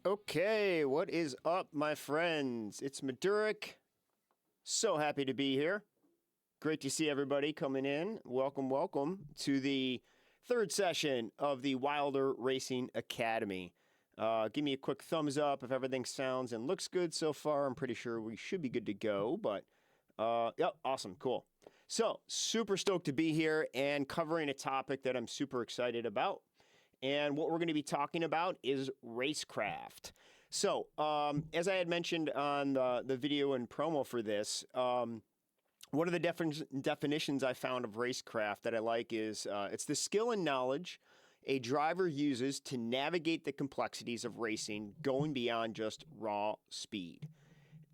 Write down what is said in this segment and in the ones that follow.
Okay, what is up, my friends? It's Medurik. So happy to be here. Great to see everybody coming in. Welcome, welcome to the third session of the Wilder Racing Academy. Give me a quick thumbs up if everything sounds and looks good so far. I'm pretty sure we should be good to go, but yep, awesome, cool. So, super stoked to be here and covering a topic that I'm super excited about. And what we're going to be talking about is RaceCraft. So, as I had mentioned on the video and promo for this, one of the definitions I found of RaceCraft that I like is it's the skill and knowledge a driver uses to navigate the complexities of racing, going beyond just raw speed.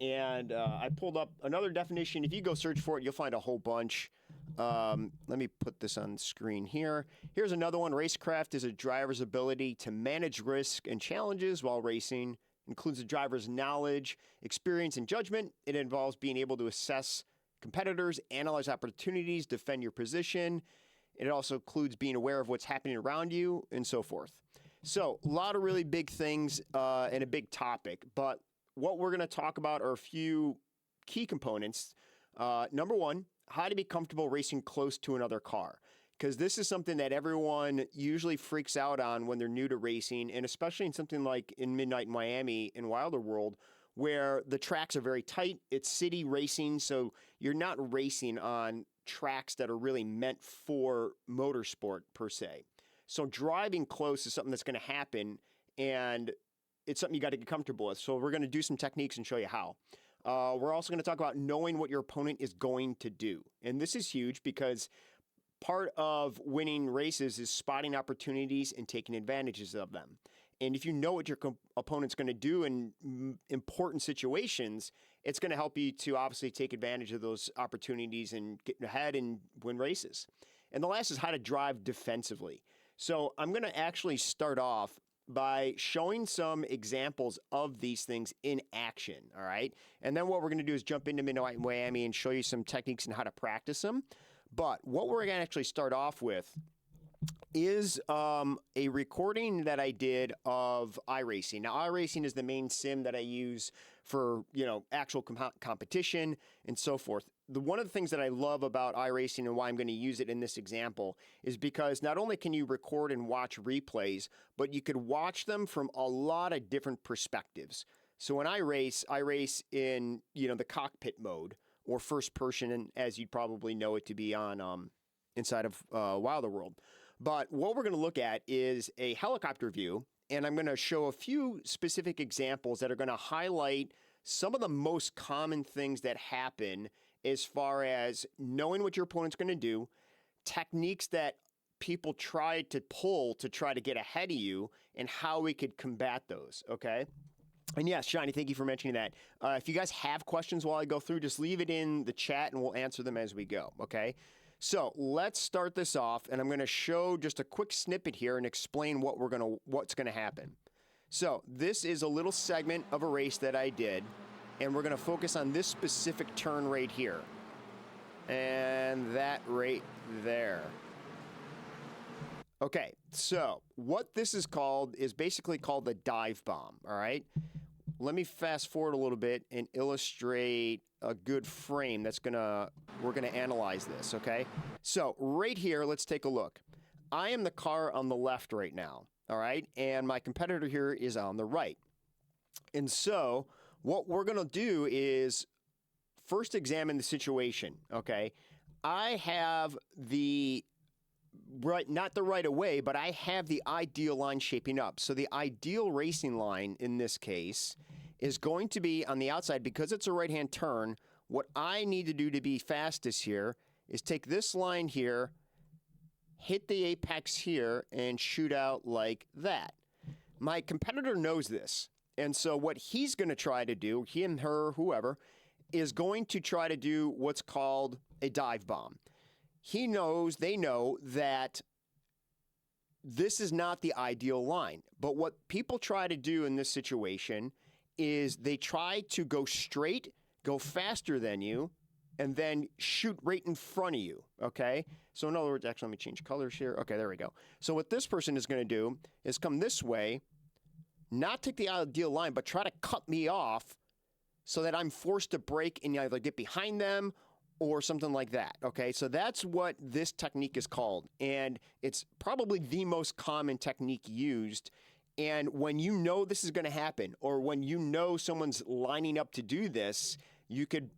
And I pulled up another definition. If you go search for it, you'll find a whole bunch. Let me put this on the screen here. Here's another one. RaceCraft is a driver's ability to manage risk and challenges while racing. Includes a driver's knowledge, experience, and judgment. It involves being able to assess competitors, analyze opportunities, defend your position. It also includes being aware of what's happening around you, and so forth. So, a lot of really big things and a big topic. But what we're going to talk about are a few key components. Number one, how to be comfortable racing close to another car. Because this is something that everyone usually freaks out on when they're new to racing, and especially in something like in Midnight in Miami in Wilder World, where the tracks are very tight. It's city racing, so you're not racing on tracks that are really meant for motorsport per se. So driving close is something that's going to happen, and it's something you got to get comfortable with. So we're going to do some techniques and show you how. We're also going to talk about knowing what your opponent is going to do. And this is huge because part of winning races is spotting opportunities and taking advantages of them. And if you know what your opponent's going to do in important situations, it's going to help you to obviously take advantage of those opportunities and get ahead and win races. And the last is how to drive defensively. So I'm going to actually start off by showing some examples of these things in action, all right? And then what we're going to do is jump into Midnight in Miami and show you some techniques and how to practice them. But what we're going to actually start off with is a recording that I did of iRacing. Now, iRacing is the main sim that I use for, actual competition and so forth. One of the things that I love about iRacing and why I'm going to use it in this example is because not only can you record and watch replays, but you could watch them from a lot of different perspectives. So when I race in, the cockpit mode or first person, and as you'd probably know it to be on inside of Wilder World. But what we're going to look at is a helicopter view, and I'm going to show a few specific examples that are going to highlight some of the most common things that happen as far as knowing what your opponent's going to do, techniques that people try to pull to try to get ahead of you, and how we could combat those, okay? And yes, Shiny, thank you for mentioning that. If you guys have questions while I go through, just leave it in the chat and we'll answer them as we go, okay? So let's start this off, and I'm going to show just a quick snippet here and explain what's going to happen. So this is a little segment of a race that I did, and we're going to focus on this specific turn right here. And that right there. Okay, so what this is called is basically called the dive bomb, all right? Let me fast forward a little bit and illustrate a good frame we're gonna analyze this, okay? So right here, let's take a look. I am the car on the left right now, all right? And my competitor here is on the right. And so what we're gonna do is first examine the situation, okay? I have not the right of way, but I have the ideal line shaping up. So the ideal racing line in this case is going to be on the outside because it's a right-hand turn. What I need to do to be fastest here is take this line here, hit the apex here, and shoot out like that. My competitor knows this. And so what he's going to try to do, he and her, whoever, is going to try to do what's called a dive bomb. They know that this is not the ideal line. But what people try to do in this situation is they try to go straight, go faster than you, and then shoot right in front of you, okay? So in other words, actually, let me change colors here. Okay, there we go. So what this person is going to do is come this way, not take the ideal line, but try to cut me off so that I'm forced to brake and either get behind them or something like that, okay? So that's what this technique is called, and it's probably the most common technique used. And when you know this is going to happen, or when you know someone's lining up to do this, you could,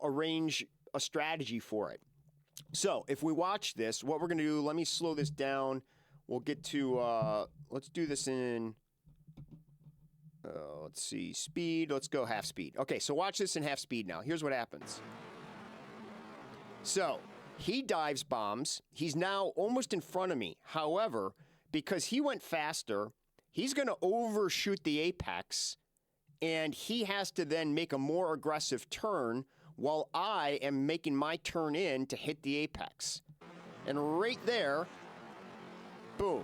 arrange a strategy for it. So if we watch this, what we're going to do, let me slow this down. We'll get to, let's do this in, let's see, speed. Let's go half speed. Okay, so watch this in half speed now. Here's what happens. So he dives bombs. He's now almost in front of me. However, because he went faster, he's going to overshoot the apex, and he has to then make a more aggressive turn while I am making my turn in to hit the apex. And right there, boom.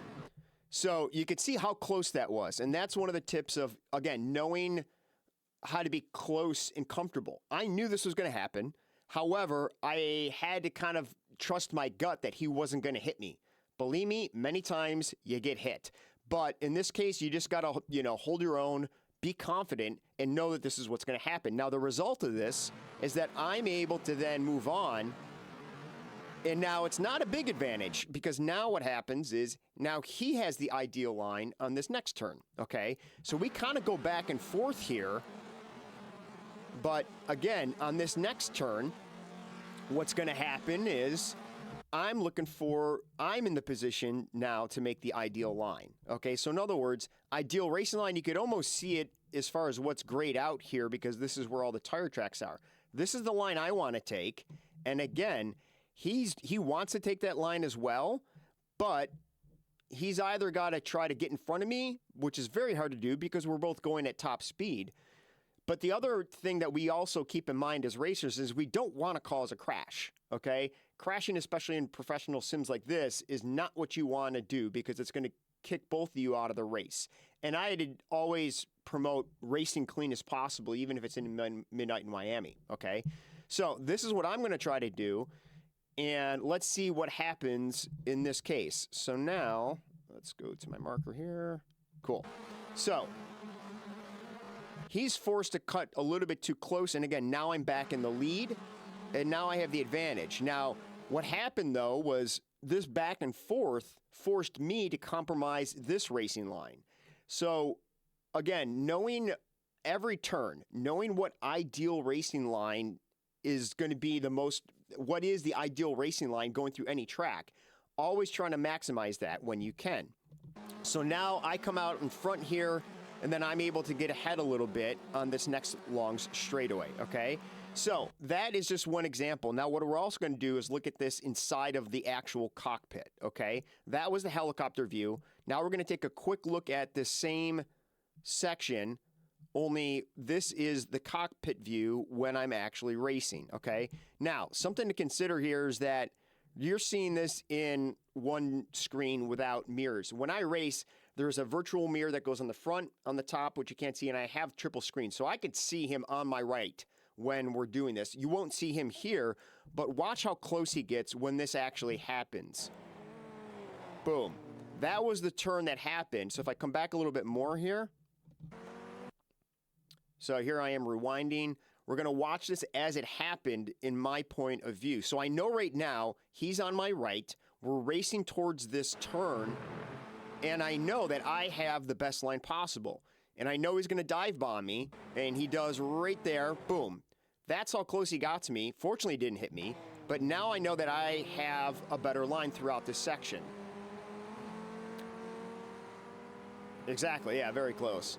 So you could see how close that was. And that's one of the tips of, again, knowing how to be close and comfortable. I knew this was going to happen. However, I had to kind of trust my gut that he wasn't going to hit me. Believe me, many times you get hit. But in this case, you just got to, hold your own, be confident, and know that this is what's going to happen. Now, the result of this is that I'm able to then move on. And now it's not a big advantage, because now what happens is now he has the ideal line on this next turn, okay? So we kind of go back and forth here. But again, on this next turn, what's going to happen is I'm in the position now to make the ideal line. Okay, so in other words, ideal racing line, you could almost see it as far as what's grayed out here, because this is where all the tire tracks are. This is the line I want to take. And again, he wants to take that line as well, but he's either got to try to get in front of me, which is very hard to do because we're both going at top speed. But the other thing that we also keep in mind as racers is we don't want to cause a crash, okay? Crashing, especially in professional sims like this, is not what you want to do, because it's going to kick both of you out of the race. And I had to always promote racing clean as possible, even if it's in midnight in Miami, okay? So this is what I'm going to try to do, and let's see what happens in this case. So now, let's go to my marker here. Cool. So he's forced to cut a little bit too close, and again, now I'm back in the lead, and now I have the advantage. Now, what happened, though, was this back and forth forced me to compromise this racing line. So, again, knowing every turn, knowing what ideal racing line is going to be what is the ideal racing line going through any track, always trying to maximize that when you can. So now I come out in front here, and then I'm able to get ahead a little bit on this next long straightaway, okay? So that is just one example. Now, what we're also going to do is look at this inside of the actual cockpit, okay? That was the helicopter view. Now we're going to take a quick look at the same section, only this is the cockpit view when I'm actually racing, okay? Now, something to consider here is that you're seeing this in one screen without mirrors. When I race, there's a virtual mirror that goes on the front, on the top, which you can't see, and I have triple screen. So I could see him on my right when we're doing this. You won't see him here, but watch how close he gets when this actually happens. Boom. That was the turn that happened. So if I come back a little bit more here. So here I am rewinding. We're going to watch this as it happened in my point of view. So I know right now he's on my right. We're racing towards this turn. And I know that I have the best line possible. And I know he's going to dive bomb me. And he does right there. Boom. That's how close he got to me. Fortunately, he didn't hit me. But now I know that I have a better line throughout this section. Exactly. Yeah, very close.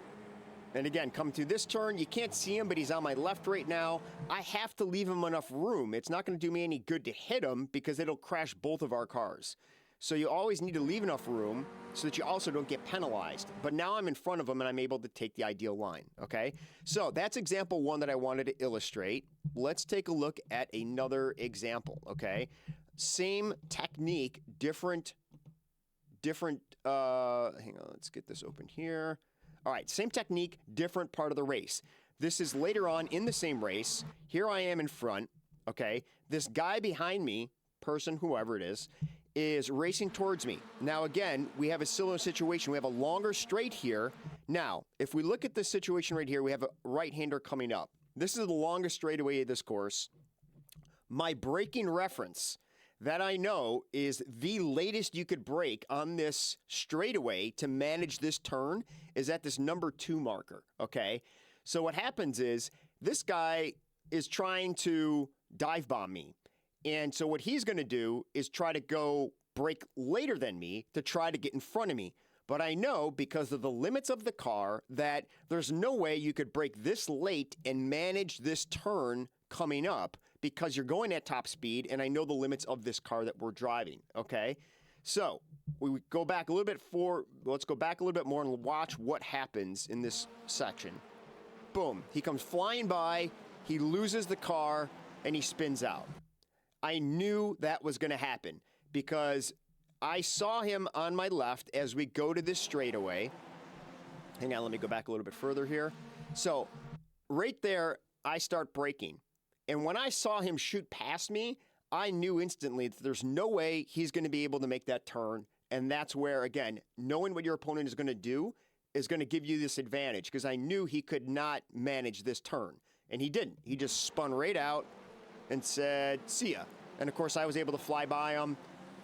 And again, come to this turn, you can't see him, but he's on my left right now. I have to leave him enough room. It's not going to do me any good to hit him because it'll crash both of our cars. So you always need to leave enough room so that you also don't get penalized. But now I'm in front of him and I'm able to take the ideal line, okay? So that's example one that I wanted to illustrate. Let's take a look at another example, okay? Same technique, different, hang on, let's get this open here. All right, same technique, different part of the race. This is later on in the same race. Here I am in front, okay? This guy behind me, person, whoever it is is racing towards me. Now, again, we have a similar situation. We have a longer straight here. Now, if we look at this situation right here, we have a right-hander coming up. This is the longest straightaway of this course. My braking reference that I know is the latest you could brake on this straightaway to manage this turn is at this number 2 marker, okay? So what happens is this guy is trying to dive bomb me. And so what he's going to do is try to go brake later than me to try to get in front of me. But I know because of the limits of the car that there's no way you could brake this late and manage this turn coming up because you're going at top speed, and I know the limits of this car that we're driving, okay? So we go back a little bit let's go back a little bit more and watch what happens in this section. Boom, he comes flying by, he loses the car, and he spins out. I knew that was going to happen because I saw him on my left as we go to this straightaway. Hang on, let me go back a little bit further here. So right there, I start braking. And when I saw him shoot past me, I knew instantly that there's no way he's going to be able to make that turn. And that's where, again, knowing what your opponent is going to do is going to give you this advantage because I knew he could not manage this turn. And he didn't. He just spun right out and said, see ya. And of course, I was able to fly by him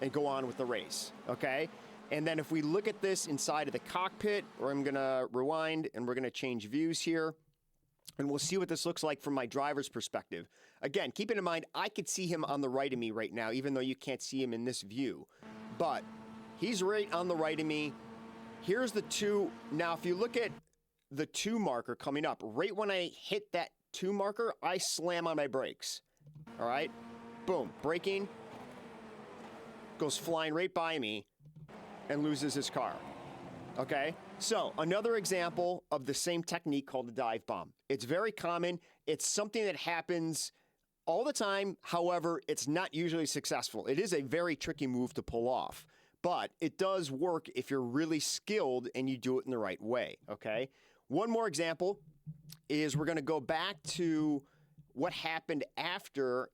and go on with the race, okay? And then if we look at this inside of the cockpit, or I'm gonna rewind and we're gonna change views here, and we'll see what this looks like from my driver's perspective. Again, keeping in mind, I could see him on the right of me right now, even though you can't see him in this view. But he's right on the right of me. Here's the 2. Now, if you look at the 2 marker coming up, right when I hit that 2 marker, I slam on my brakes, all right? Boom, braking, goes flying right by me and loses his car, okay? So another example of the same technique called the dive bomb. It's very common. It's something that happens all the time. However, it's not usually successful. It is a very tricky move to pull off, but it does work if you're really skilled and you do it in the right way, okay? One more example is we're going to go back to what happened after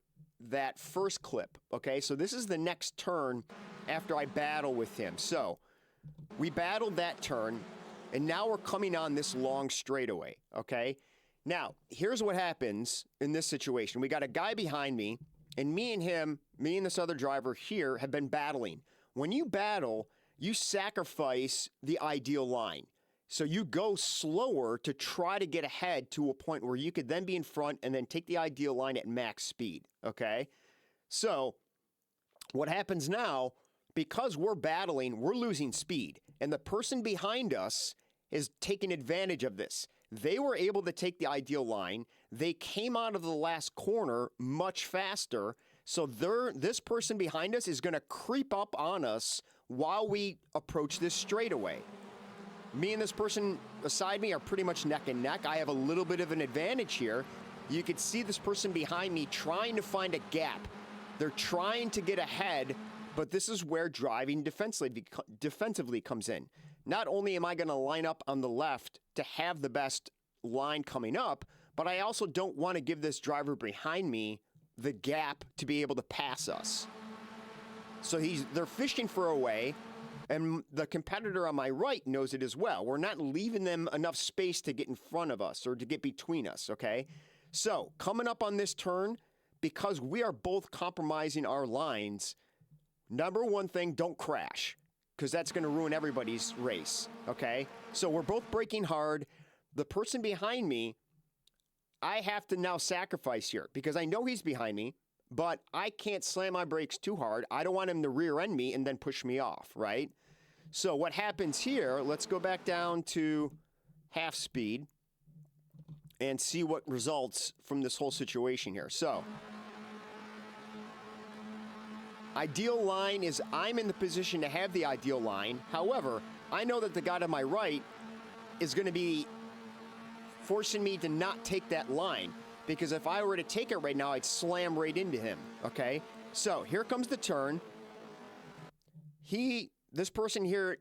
that first clip, okay? So this is the next turn after I battle with him. So we battled that turn, and now we're coming on this long straightaway, okay? Now, here's what happens in this situation. We got a guy behind me, and me and this other driver here have been battling. When you battle, you sacrifice the ideal line. So you go slower to try to get ahead to a point where you could then be in front and then take the ideal line at max speed, okay? So what happens now, because we're battling, we're losing speed, and the person behind us is taking advantage of this. They were able to take the ideal line. They came out of the last corner much faster, so this person behind us is going to creep up on us while we approach this straightaway. Me and this person beside me are pretty much neck and neck. I have a little bit of an advantage here. You could see this person behind me trying to find a gap. They're trying to get ahead, but this is where driving defensively comes in. Not only am I going to line up on the left to have the best line coming up, but I also don't want to give this driver behind me the gap to be able to pass us. So they're fishing for a way. And the competitor on my right knows it as well. We're not leaving them enough space to get in front of us or to get between us, okay? So coming up on this turn, because we are both compromising our lines, number one thing, don't crash, because that's going to ruin everybody's race, okay? So we're both braking hard. The person behind me, I have to now sacrifice here because I know he's behind me, but I can't slam my brakes too hard. I don't want him to rear end me and then push me off, right? So what happens here, let's go back down to half speed and see what results from this whole situation here. So ideal line is I'm in the position to have the ideal line. However, I know that the guy to my right is going to be forcing me to not take that line, because if I were to take it right now, I'd slam right into him, okay? So here comes the turn. This person here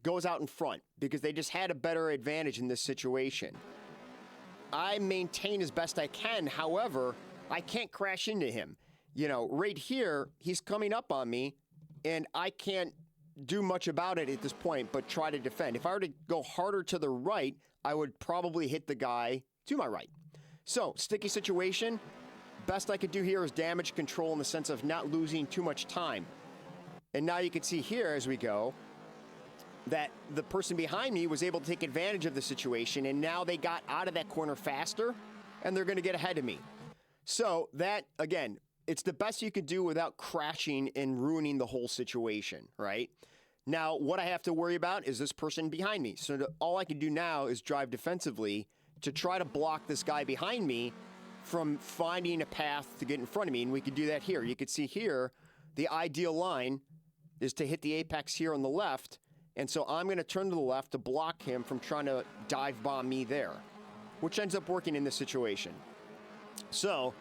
goes out in front because they just had a better advantage in this situation. I maintain as best I can. However, I can't crash into him. You know, right here, he's coming up on me, and I can't do much about it at this point but try to defend. If I were to go harder to the right, I would probably hit the guy to my right. So, sticky situation. Best I could do here is damage control in the sense of not losing too much time. And now you can see here as we go that the person behind me was able to take advantage of the situation, and now they got out of that corner faster, and they're going to get ahead of me. So that, again, it's the best you could do without crashing and ruining the whole situation, right? Now, what I have to worry about is this person behind me. So all I can do now is drive defensively to try to block this guy behind me from finding a path to get in front of me, and we can do that here. You can see here, the ideal line is to hit the apex here on the left, and so I'm going to turn to the left to block him from trying to dive bomb me there, which ends up working in this situation. So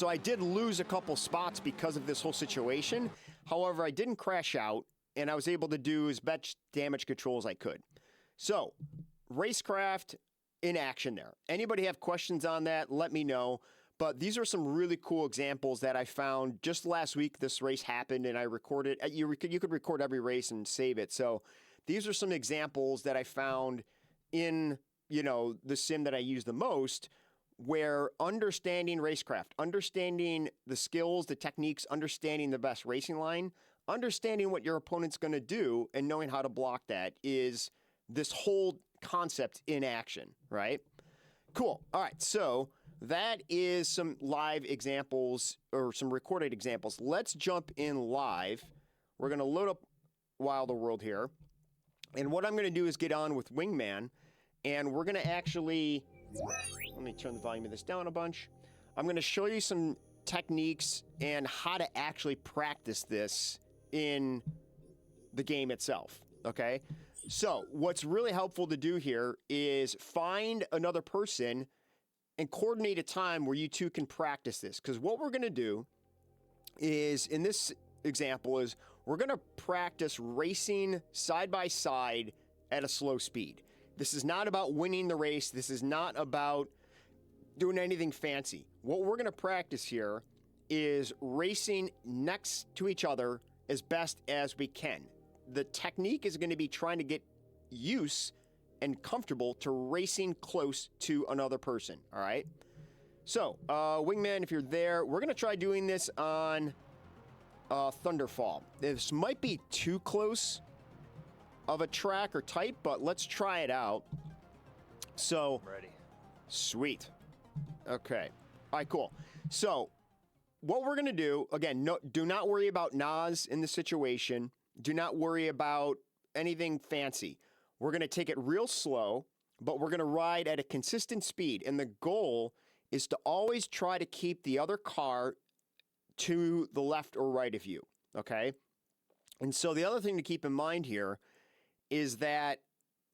I did lose a couple spots because of this whole situation. However, I didn't crash out, and I was able to do as much damage control as I could. So, RaceCraft in action there. Anybody have questions on that, let me know. But these are some really cool examples that I found just last week. This race happened, and I recorded. You could record every race and save it. So these are some examples that I found in, the sim that I use the most, where understanding RaceCraft, understanding the skills, the techniques, understanding the best racing line, understanding what your opponent's going to do, and knowing how to block that is this whole concept in action, right? Cool. All right, so that is some live examples or some recorded examples. Let's jump in live. We're going to load up Wilder World here. And what I'm going to do is get on with Wingman, and we're going to actually, let me turn the volume of this down a bunch. I'm going to show you some techniques and how to actually practice this in the game itself, okay? So what's really helpful to do here is find another person and coordinate a time where you two can practice this. Because what we're going to do is, in this example, is we're going to practice racing side by side at a slow speed. This is not about winning the race. This is not about doing anything fancy. What we're going to practice here is racing next to each other as best as we can. The technique is going to be trying to get used and comfortable to racing close to another person, all right? So, Wingman, if you're there, we're going to try doing this on Thunderfall. This might be too close of a track or type, but let's try it out. So, ready. Sweet. Okay. All right, cool. So, what we're going to do, again, do not worry about Nas in the situation. Do not worry about anything fancy. We're going to take it real slow, but we're going to ride at a consistent speed. And the goal is to always try to keep the other car to the left or right of you, okay? And so the other thing to keep in mind here is that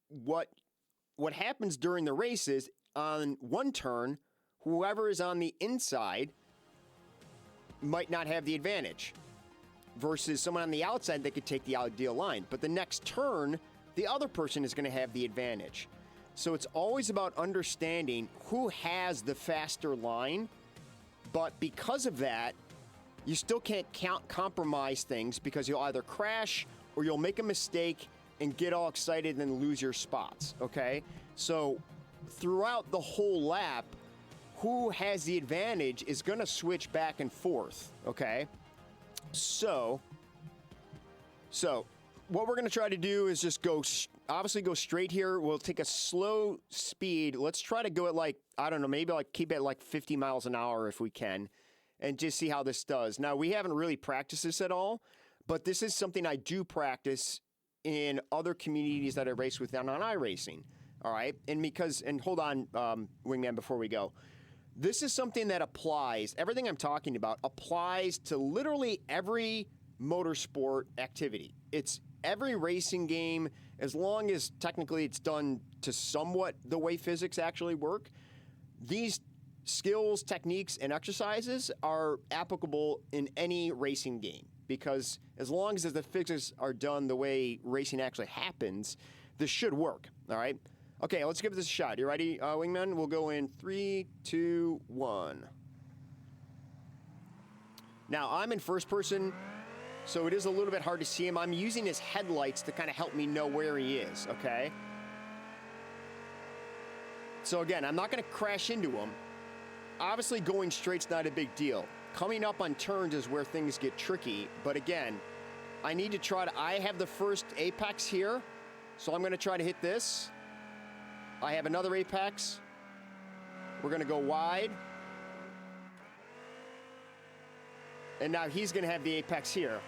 what happens during the race is on one turn, whoever is on the inside might not have the advantage versus someone on the outside that could take the ideal line. But the next turn, the other person is going to have the advantage. So it's always about understanding who has the faster line, but because of that, you still can't compromise things because you'll either crash or you'll make a mistake and get all excited and lose your spots, okay? So throughout the whole lap, who has the advantage is going to switch back and forth, okay? So what we're going to try to do is just obviously go straight here. We'll take a slow speed. Let's try to go at maybe keep it at 50 miles an hour if we can, and just see how this does. Now, we haven't really practiced this at all, but this is something I do practice in other communities that I race with on iRacing, all right? And hold on, Wingman, before we go. This is something that applies, everything I'm talking about applies to literally every motorsport activity. It's every racing game, as long as technically it's done to somewhat the way physics actually work. These skills, techniques, and exercises are applicable in any racing game, because as long as the physics are done the way racing actually happens, this should work, all right? Okay, let's give this a shot. You ready, Wingman? We'll go in 3, 2, 1. Now, I'm in first person, so it is a little bit hard to see him. I'm using his headlights to kind of help me know where he is, okay? So again, I'm not going to crash into him. Obviously, going straight's not a big deal. Coming up on turns is where things get tricky, but again, I need to try to, I have the first apex here, so I'm going to try to hit this. I have another apex. We're going to go wide. And now he's going to have the apex here.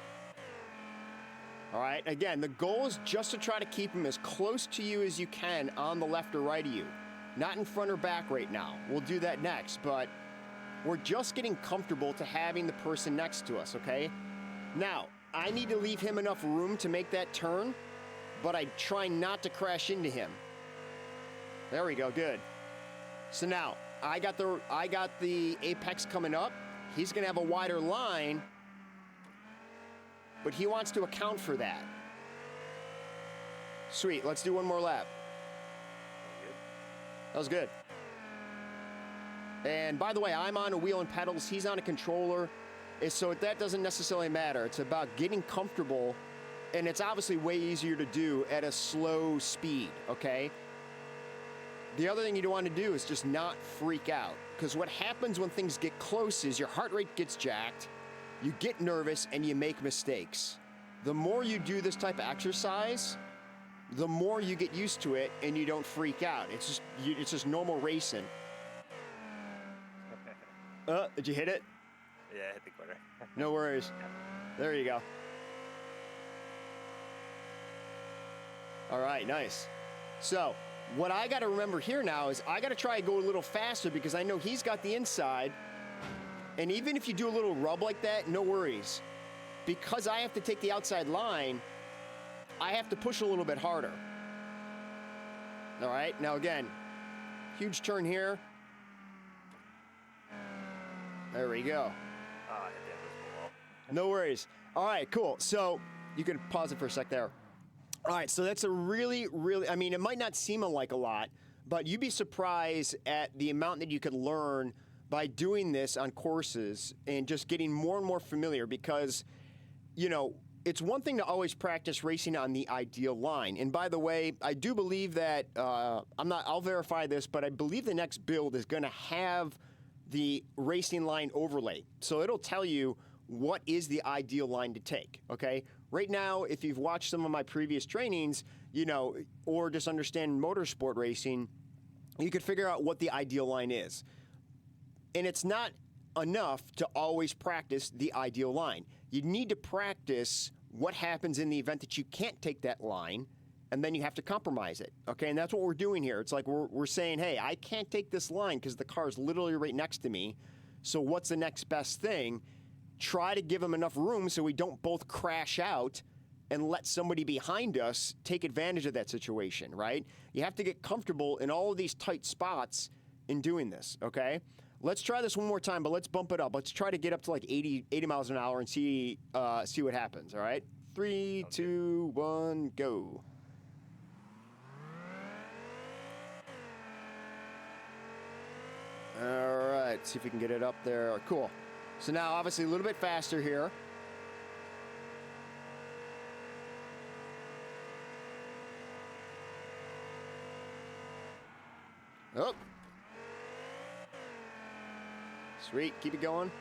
All right, again, the goal is just to try to keep him as close to you as you can on the left or right of you. Not in front or back right now. We'll do that next, but we're just getting comfortable to having the person next to us, okay? Now, I need to leave him enough room to make that turn, but I try not to crash into him. There we go, good. So now, I got the apex coming up. He's gonna have a wider line, but he wants to account for that. Sweet, let's do one more lap. That was good. And by the way, I'm on a wheel and pedals, he's on a controller, so that doesn't necessarily matter. It's about getting comfortable, and it's obviously way easier to do at a slow speed, okay? The other thing you don't want to do is just not freak out, because what happens when things get close is your heart rate gets jacked, you get nervous, and you make mistakes. The more you do this type of exercise, the more you get used to it, and you don't freak out. It's just normal racing. Did you hit it? Yeah, I hit the quarter. No worries. There you go. All right, nice. So, what I got to remember here now is I got to try and go a little faster because I know he's got the inside. And even if you do a little rub like that, no worries. Because I have to take the outside line, I have to push a little bit harder. All right, now again, huge turn here. There we go. Oh, I hit the invisible wall. No worries. All right, cool. So you can pause it for a sec there. All right, so that's a really, I mean, it might not seem like a lot, but you'd be surprised at the amount that you could learn by doing this on courses and just getting more and more familiar because, you know, it's one thing to always practice racing on the ideal line. And by the way, I do believe that, I'll verify this, but I believe the next build is going to have the racing line overlay. So it'll tell you what is the ideal line to take, okay? Right now, if you've watched some of my previous trainings, you know, or just understand motorsport racing, you could figure out what the ideal line is. And it's not enough to always practice the ideal line. You need to practice what happens in the event that you can't take that line, and then you have to compromise it, okay? And that's what we're doing here. It's like we're saying, hey, I can't take this line because the car is literally right next to me, so what's the next best thing? Try to give them enough room so we don't both crash out and let somebody behind us take advantage of that situation, right? You have to get comfortable in all of these tight spots in doing this, okay? Let's try this one more time, but let's bump it up. Let's try to get up to like 80 miles an hour and see what happens, all right? 3, 2, 1, go. All right, see if we can get it up there. Cool. So now, obviously, a little bit faster here. Oh. Sweet, keep it going.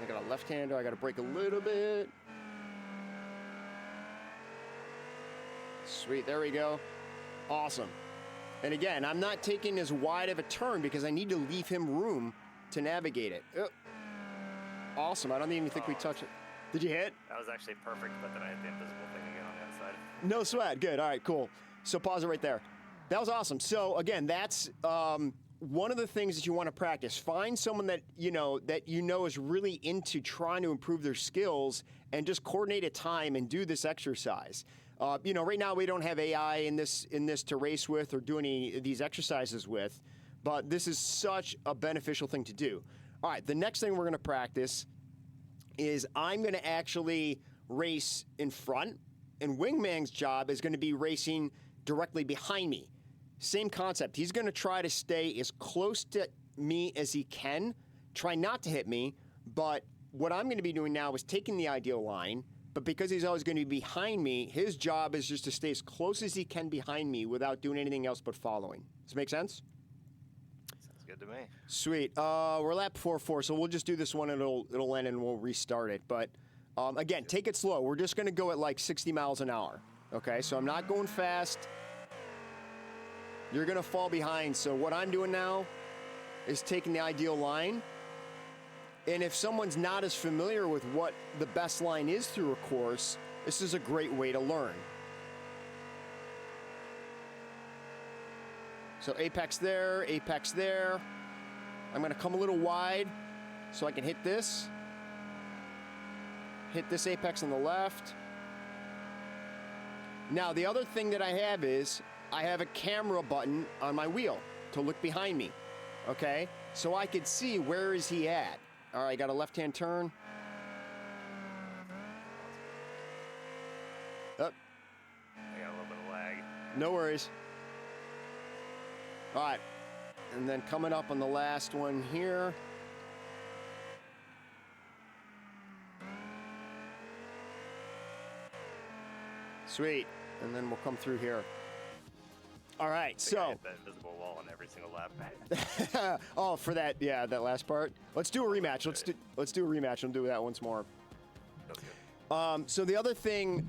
I got a left-hander, I got to brake a little bit. Sweet, there we go. Awesome. And again, I'm not taking as wide of a turn because I need to leave him room to navigate it. Oh. Awesome, I don't even think we touched it. Did you hit? That was actually perfect, but then I hit the invisible thing again on the outside. No sweat, good, all right, cool. So pause it right there. That was awesome. So again, that's one of the things that you want to practice. Find someone that you know is really into trying to improve their skills and just coordinate a time and do this exercise. You know, right now we don't have AI in this to race with or do any of these exercises with, but this is such a beneficial thing to do. All right, the next thing we're going to practice is I'm going to actually race in front, and Wingman's job is going to be racing directly behind me. Same concept. He's going to try to stay as close to me as he can, try not to hit me, but what I'm going to be doing now is taking the ideal line, but because he's always going to be behind me, his job is just to stay as close as he can behind me without doing anything else but following. Does it make sense? Sounds good to me. Sweet. We're lap 4-4, so we'll just do this one and it'll end and we'll restart it. But again, take it slow. We're just going to go at like 60 miles an hour. Okay, so I'm not going fast. You're going to fall behind. So what I'm doing now is taking the ideal line. And if someone's not as familiar with what the best line is through a course, this is a great way to learn. So apex there, apex there. I'm going to come a little wide so I can hit this. Hit this apex on the left. Now, the other thing that I have is I have a camera button on my wheel to look behind me, okay? So I could see where is he at. All right, got a left-hand turn. Up. I got a little bit of lag. No worries. All right, and then coming up on the last one here. Sweet, and then we'll come through here. All right, I think I so. hit that invisible wall on every single lap. Oh, for that, yeah, that last part. Let's do a rematch. Let's do a rematch. We'll do that once more. That's good. So the other thing,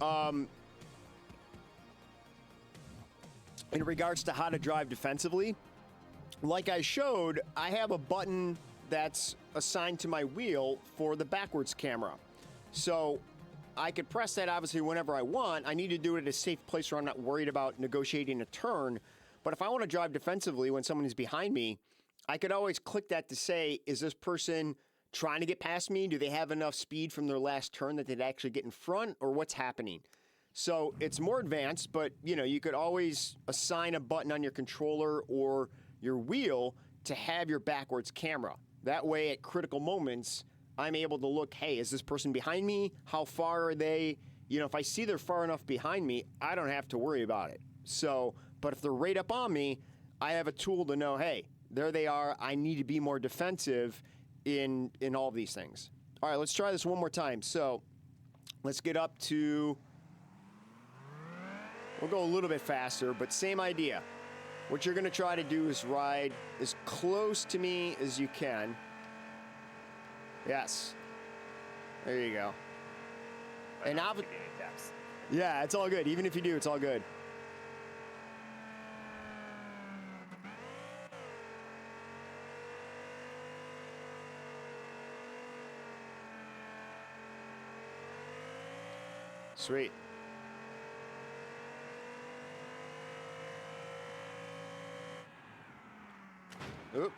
in regards to how to drive defensively, like I showed, I have a button that's assigned to my wheel for the backwards camera. So I could press that obviously whenever I want. I need to do it at a safe place where I'm not worried about negotiating a turn. But if I want to drive defensively when someone is behind me, I could always click that to say, is this person trying to get past me? Do they have enough speed from their last turn that they'd actually get in front, or what's happening? So it's more advanced, but you could always assign a button on your controller or your wheel to have your backwards camera. That way at critical moments, I'm able to look, hey, is this person behind me? How far are they? If I see they're far enough behind me, I don't have to worry about it. So, but if they're right up on me, I have a tool to know, hey, there they are. I need to be more defensive in all of these things. All right, let's try this one more time. So let's get up to, we'll go a little bit faster, but same idea. What you're going to try to do is ride as close to me as you can. Yes. There you go. But And not now, taking any taps. yeah, it's all good. Even if you do, it's all good. Sweet. Oop.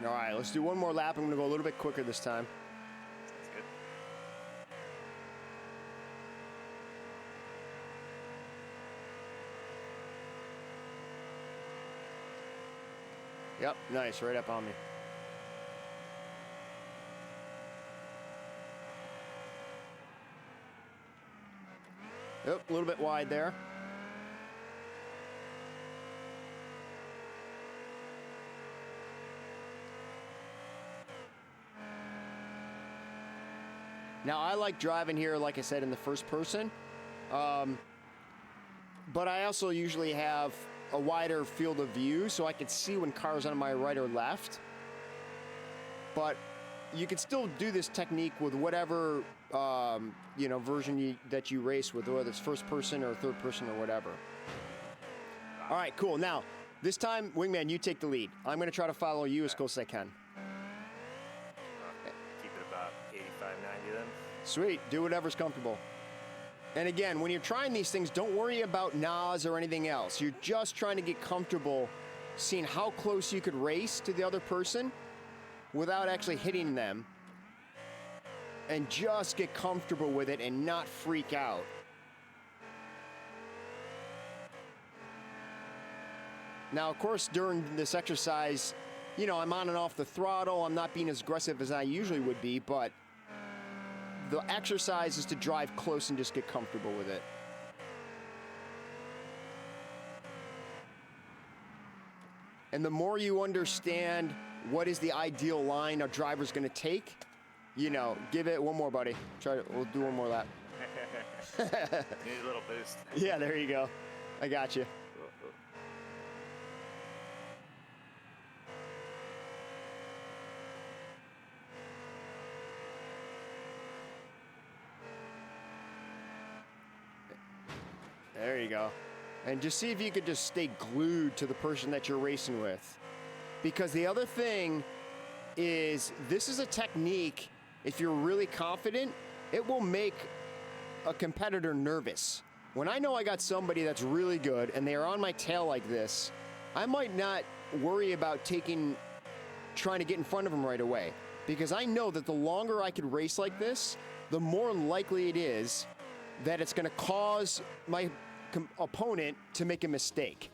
All right, let's do one more lap. I'm going to go a little bit quicker this time. Sounds good. Yep, nice, right up on me. Yep, a little bit wide there. Now, I like driving here, like I said, in the first person. But I also usually have a wider field of view so I can see when cars on my right or left. But you can still do this technique with whatever version that you race with, whether it's first person or third person or whatever. All right, cool. Now, this time, Wingman, you take the lead. I'm going to try to follow you as close as I can. Keep it about 85, 90 then. Sweet. Do whatever's comfortable. And again, when you're trying these things, don't worry about NAS or anything else. You're just trying to get comfortable seeing how close you could race to the other person without actually hitting them. And just get comfortable with it and not freak out. Now, of course, during this exercise, you know, I'm on and off the throttle. I'm not being as aggressive as I usually would be, but the exercise is to drive close and just get comfortable with it. And the more you understand what is the ideal line a driver's going to take, you know, give it one more, buddy. We'll do one more lap. Need a little boost. Yeah, there you go. I got you. There you go. And just see if you could just stay glued to the person that you're racing with. Because the other thing is, this is a technique, if you're really confident, it will make a competitor nervous. When I know I got somebody that's really good and they are on my tail like this, I might not worry about trying to get in front of them right away. Because I know that the longer I could race like this, the more likely it is that it's going to cause my opponent to make a mistake.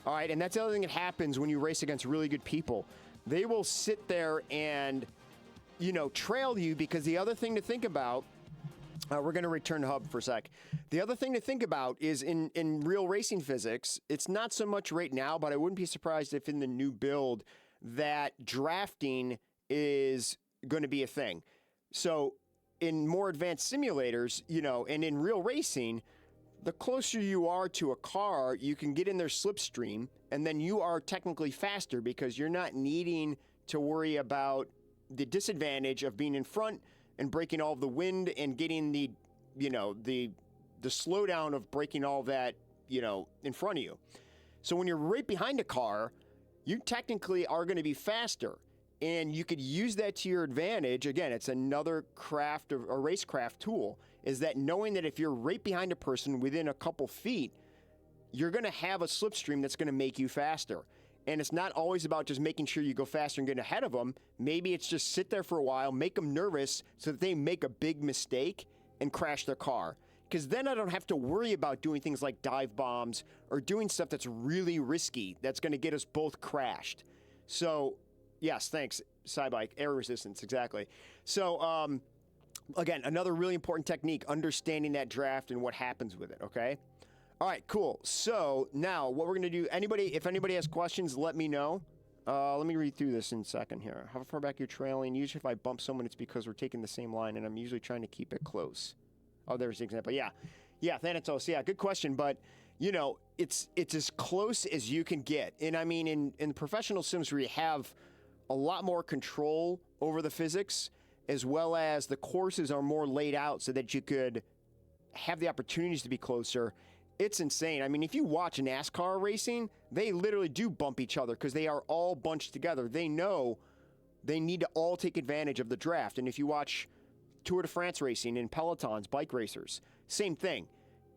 All right, and that's the other thing that happens when you race against really good people. They will sit there and, you know, trail you, because the other thing to think about, we're going to return to hub for a sec. The other thing to think about is in real racing physics, it's not so much right now, but I wouldn't be surprised if in the new build that drafting is going to be a thing. So in more advanced simulators, you know, and in real racing, the closer you are to a car, you can get in their slipstream, and then you are technically faster because you're not needing to worry about the disadvantage of being in front and breaking all of the wind and getting the, you know, the slowdown of breaking all that, you know, in front of you. So when you're right behind a car, you technically are going to be faster, and you could use that to your advantage. Again, it's another craft or RaceCraft tool, is that knowing that if you're right behind a person within a couple feet, you're going to have a slipstream that's going to make you faster. And it's not always about just making sure you go faster and get ahead of them. Maybe it's just sit there for a while, make them nervous so that they make a big mistake and crash their car. Because then I don't have to worry about doing things like dive bombs or doing stuff that's really risky that's going to get us both crashed. So, yes, thanks, Cybike. Air resistance, exactly. So, again, another really important technique, understanding that draft and what happens with it, okay? All right, cool. So now what we're going to do, if anybody has questions, let me know. Let me read through this in a second here. How far back you're trailing? Usually if I bump someone, it's because we're taking the same line, and I'm usually trying to keep it close. Oh, there's the example. Yeah, Thanatos. Yeah, good question. But, you know, it's as close as you can get. And, I mean, in professional sims where you have a lot more control over the physics, as well as the courses are more laid out so that you could have the opportunities to be closer, it's insane. I mean, if you watch NASCAR racing, they literally do bump each other because they are all bunched together. They know they need to all take advantage of the draft. And if you watch Tour de France racing in pelotons, bike racers, same thing.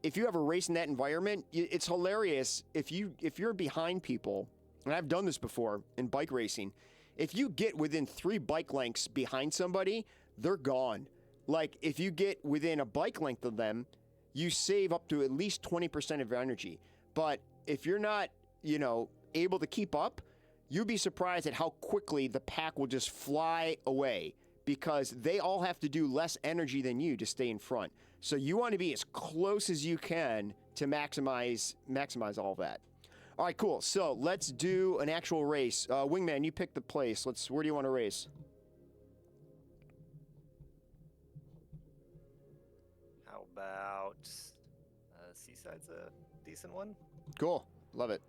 If you ever race in that environment, it's hilarious. If you're behind people, and I've done this before in bike racing, if you get within 3 bike lengths behind somebody, they're gone. Like, if you get within a bike length of them, you save up to at least 20% of your energy. But if you're not, you know, able to keep up, you'd be surprised at how quickly the pack will just fly away, because they all have to do less energy than you to stay in front. So you want to be as close as you can to maximize all that. All right, cool. So let's do an actual race. Wingman, you pick the place. Where do you want to race? How about Seaside's a decent one? Cool. Love it.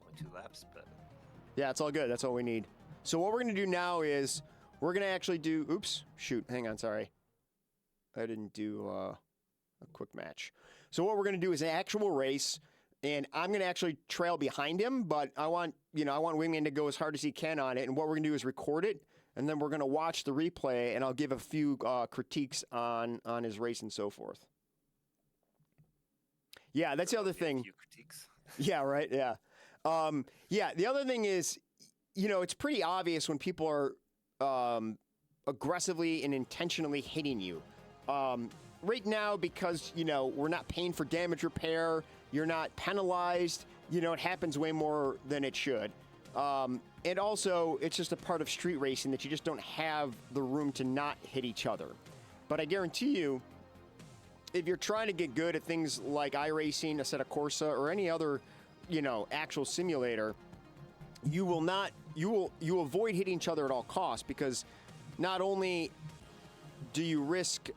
Only 2 laps, but Yeah, it's all good. That's all we need. So what we're going to do now is we're going to actually do... Oops. Shoot. Hang on. Sorry. I didn't do a quick match. So what we're going to do is an actual race, and I'm going to actually trail behind him, but I want Wingman to go as hard as he can on it, and what we're going to do is record it, and then we're going to watch the replay, and I'll give a few critiques on his race and so forth. Yeah, that's the other thing. A few critiques. Yeah, right, yeah. Yeah, the other thing is, you know, it's pretty obvious when people are aggressively and intentionally hitting you. Right now, because, you know, we're not paying for damage repair, you're not penalized, You know, it happens way more than it should. And also, it's just a part of street racing that you just don't have the room to not hit each other. But I guarantee you, if you're trying to get good at things like iRacing, Assetto Corsa, or any other, you know, actual simulator, you will avoid hitting each other at all costs, because not only do you risk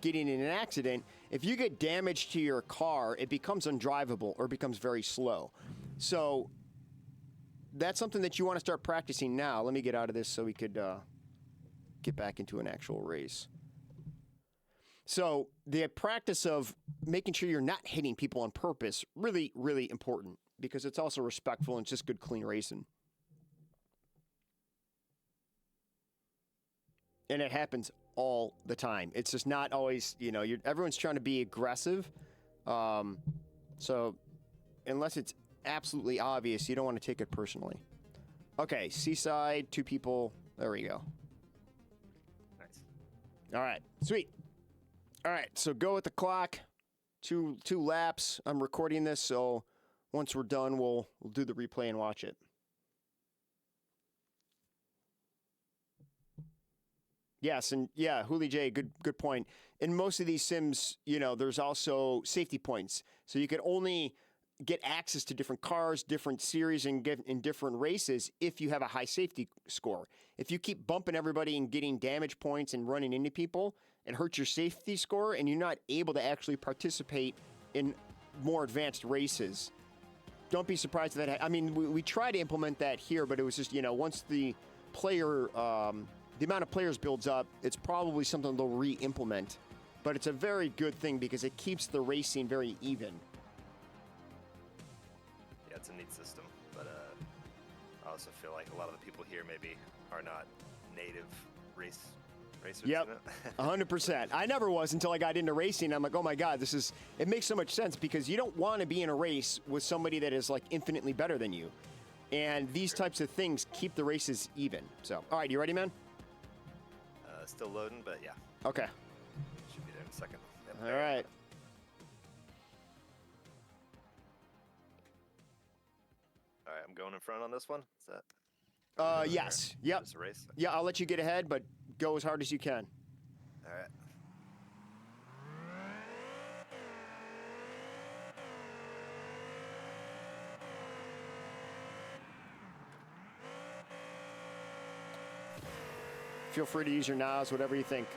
getting in an accident, if you get damage to your car, it becomes undrivable or becomes very slow. So that's something that you want to start practicing now. Let me get out of this so we could get back into an actual race. So the practice of making sure you're not hitting people on purpose, really, really important, because it's also respectful and it's just good, clean racing. And it happens all the time. It's just not always, you know, everyone's trying to be aggressive. So unless it's absolutely obvious, you don't want to take it personally. Okay, Seaside, 2 people. There we go. Nice. All right, sweet. All right, so go with the clock. Two laps. I'm recording this, so once we're done, we'll do the replay and watch it. Yes, and yeah, Hooli J, good point. In most of these sims, you know, there's also safety points, so you can only get access to different cars, different series, and get in different races if you have a high safety score. If you keep bumping everybody and getting damage points and running into people, it hurts your safety score, and you're not able to actually participate in more advanced races. Don't be surprised if that. I mean, we tried to implement that here, but it was just, you know, once the player, the amount of players builds up, it's probably something they'll re-implement. But it's a very good thing because it keeps the racing very even. Yeah, it's a neat system, but I also feel like a lot of the people here maybe are not native racers. Yep, 100%. I never was until I got into racing. I'm like, oh my God, it makes so much sense, because you don't want to be in a race with somebody that is like infinitely better than you. And these types of things keep the races even. So, all right, you ready, man? Still loading, but yeah. Okay. Should be there in a second. Yep, All there. right. All right, I'm going in front on this one. Is that? Yes. Yep. Just a race? Yeah, I'll let you get ahead, but go as hard as you can. All right. Feel free to use your nods, whatever you think.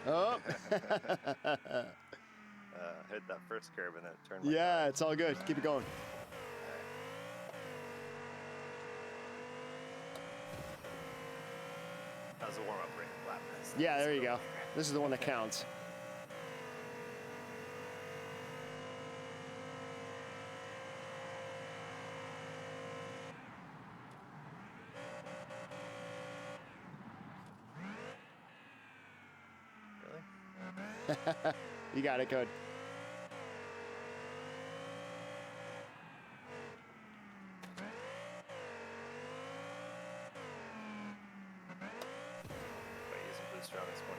Oh. Hit that first curve and then turn. My Yeah, car. it's all good. Keep it going. That was a warm-up lap. Yeah, there you go. This is the one that counts. Really? You got it, good. But use a booster on this one.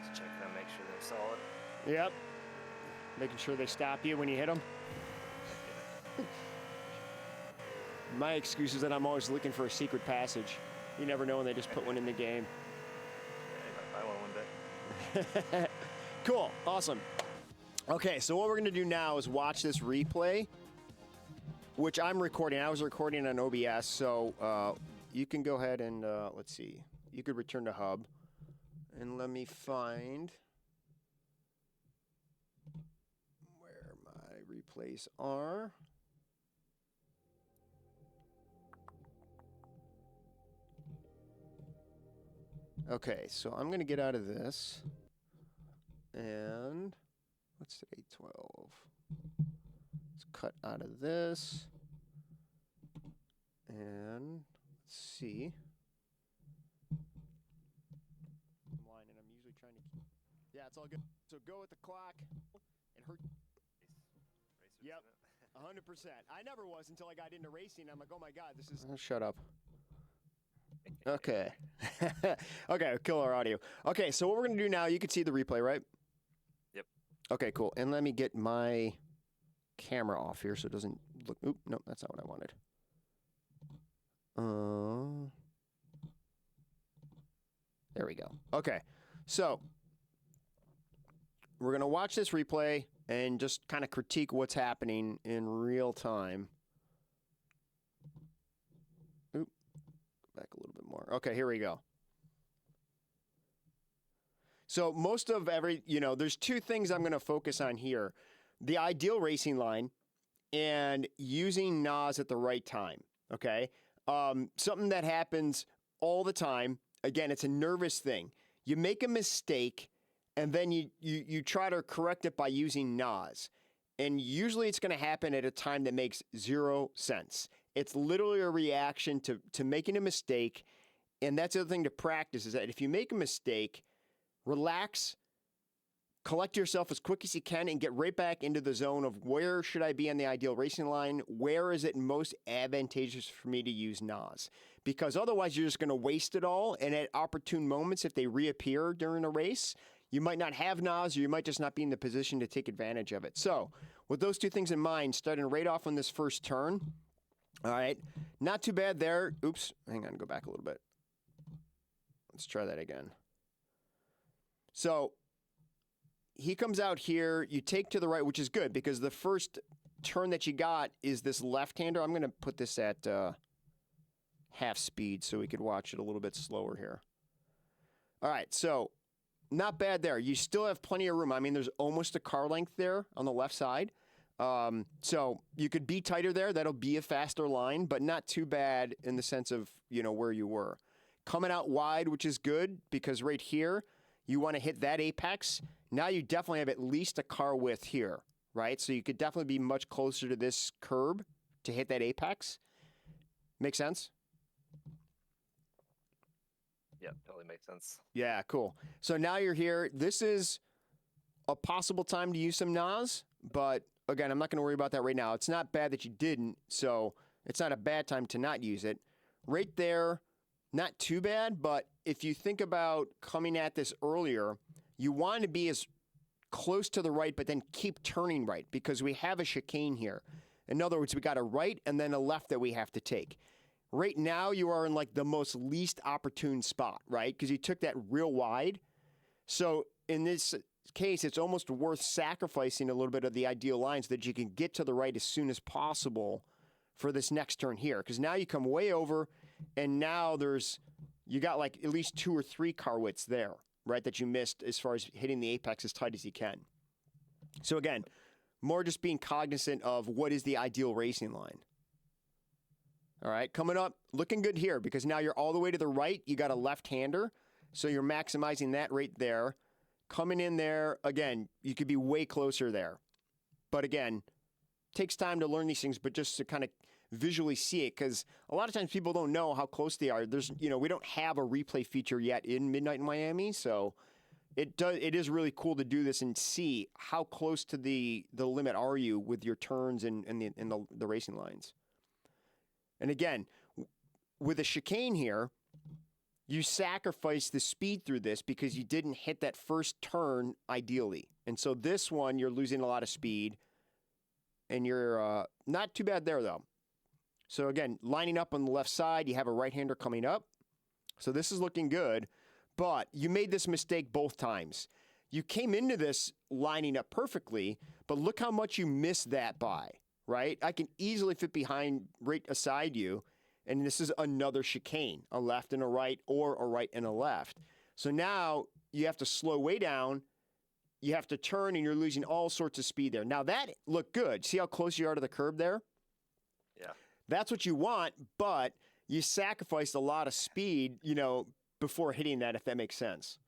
Just checking out, make sure they're solid. Yep. Making sure they stop you when you hit them. My excuse is that I'm always looking for a secret passage. You never know when they just put one in the game. Yeah, you might find one one day. Cool. Awesome. Okay, so what we're going to do now is watch this replay, which I'm recording. I was recording on OBS, so you can go ahead and, let's see. You could return to hub. And let me find where my replays are. Okay, so I'm going to get out of this. And what's today? 12. Let's cut out of this. And let's see. I'm lying, and I'm usually trying to keep. Yeah, it's all good. So go with the clock and hurt. Yep, 100%. I never was until I got into racing. I'm like, oh my god, this is. Oh, shut up. Okay. Okay, kill our audio. Okay, so what we're gonna do now? You can see the replay, right? Yep. Okay, cool. And let me get my camera off here so it doesn't look. Oop, no, that's not what I wanted. There we go. Okay, so we're gonna watch this replay and just kind of critique what's happening in real time. Oop, back a little bit more. Okay, here we go. So most of there's two things I'm gonna focus on here: the ideal racing line and using NOS at the right time. Okay. Something that happens all the time. Again, it's a nervous thing. You make a mistake, and then you try to correct it by using NOS. And usually it's going to happen at a time that makes zero sense. It's literally a reaction to making a mistake. And that's the other thing to practice is that if you make a mistake, relax, collect yourself as quick as you can, and get right back into the zone of where should I be on the ideal racing line? Where is it most advantageous for me to use NOS? Because otherwise you're just going to waste it all. And at opportune moments, if they reappear during a race, you might not have NOS, or you might just not be in the position to take advantage of it. So with those two things in mind, starting right off on this first turn, all right, not too bad there. Oops, hang on, go back a little bit. Let's try that again. So he comes out here, you take to the right, which is good because the first turn that you got is this left-hander. I'm going to put this at half speed so we could watch it a little bit slower here. All right, so not bad there. You still have plenty of room. I mean, there's almost a car length there on the left side. So you could be tighter there. That'll be a faster line, but not too bad in the sense of, where you were. Coming out wide, which is good because right here, you want to hit that apex. Now you definitely have at least a car width here, right? So you could definitely be much closer to this curb to hit that apex. Make sense? Yeah, totally makes sense. Yeah, cool. So now you're here. This is a possible time to use some NOS, but again, I'm not going to worry about that right now. It's not bad that you didn't, so it's not a bad time to not use it. Right there, not too bad, but if you think about coming at this earlier, you want to be as close to the right, but then keep turning right because we have a chicane here. In other words, we got a right and then a left that we have to take. Right now, you are in like the most least opportune spot, right? Because you took that real wide. So in this case, it's almost worth sacrificing a little bit of the ideal line so that you can get to the right as soon as possible for this next turn here. Because now you come way over, and now you got like at least 2 or 3 car widths there, right, that you missed as far as hitting the apex as tight as you can. So again, more just being cognizant of what is the ideal racing line. All right, coming up, looking good here because now you're all the way to the right. You got a left-hander, so you're maximizing that right there. Coming in there, again, you could be way closer there. But again, takes time to learn these things, but just to kind of visually see it, because a lot of times people don't know how close they are. We don't have a replay feature yet in Midnight in Miami, so it is really cool to do this and see how close to the limit are you with your turns and the racing lines. And again, with a chicane here, you sacrifice the speed through this because you didn't hit that first turn ideally. And so this one, you're losing a lot of speed, and you're not too bad there, though. So again, lining up on the left side, you have a right-hander coming up. So this is looking good, but you made this mistake both times. You came into this lining up perfectly, but look how much you missed that by. Right? I can easily fit behind right aside you, And this is another chicane, a left and a right, or a right and a left. So now you have to slow way down. You have to turn, and you're losing all sorts of speed there. Now that looked good. See how close you are to the curb there? Yeah. That's what you want, but you sacrificed a lot of speed, before hitting that, if that makes sense.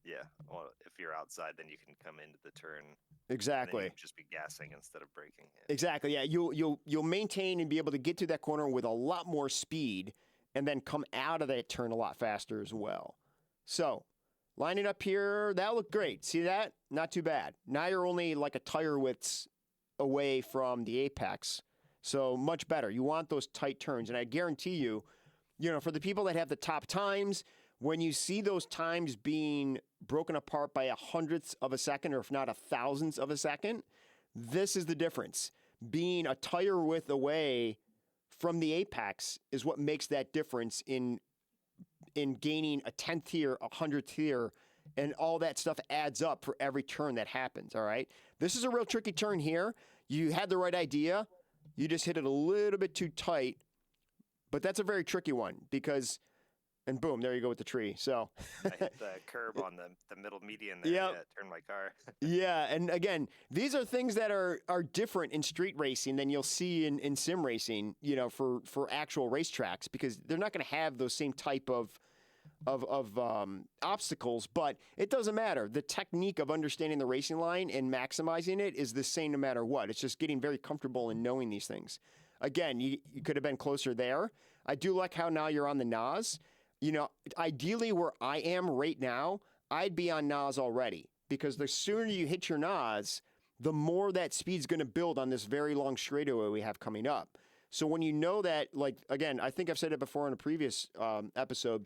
Yeah. Well, if you're outside, then you can come into the turn. Exactly. And then you just be gassing instead of braking. Yeah. Exactly. Yeah. You'll maintain and be able to get through that corner with a lot more speed, and then come out of that turn a lot faster as well. So, lining up here, that looked great. See that? Not too bad. Now you're only like a tire width away from the apex. So much better. You want those tight turns. And I guarantee you, for the people that have the top times, when you see those times being broken apart by 1/100th of a second, or if not 1,000th of a second, this is the difference. Being a tire width away from the apex is what makes that difference in gaining a 10th here, 100th here, and all that stuff adds up for every turn that happens, all right? This is a real tricky turn here. You had the right idea. You just hit it a little bit too tight, but that's a very tricky one because, and boom, there you go with the tree. So I hit the curb on the middle median there. Yep. Yeah, turned my car. Yeah, and again, these are things that are different in street racing than you'll see in sim racing, for actual racetracks, because they're not going to have those same type of obstacles, but it doesn't matter. The technique of understanding the racing line and maximizing it is the same no matter what. It's just getting very comfortable in knowing these things. Again, you could have been closer there. I do like how now you're on the NOS. Ideally where I am right now, I'd be on NOS already, because the sooner you hit your NOS, the more that speed's going to build on this very long straightaway we have coming up. So when you know that, like, again, I think I've said it before in a previous episode,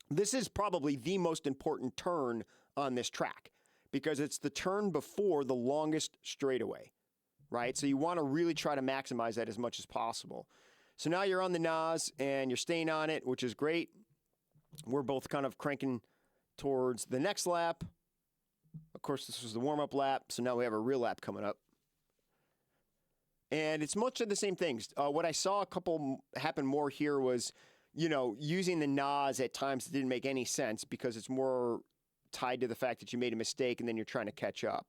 this is probably the most important turn on this track, because it's the turn before the longest straightaway, right? So you want to really try to maximize that as much as possible. So now you're on the NOS and you're staying on it, which is great. We're both kind of cranking towards the next lap. Of course, this was the warm-up lap, so now we have a real lap coming up. And it's much of the same things. What I saw a couple happen more here was, using the NOS at times didn't make any sense, because it's more tied to the fact that you made a mistake and then you're trying to catch up.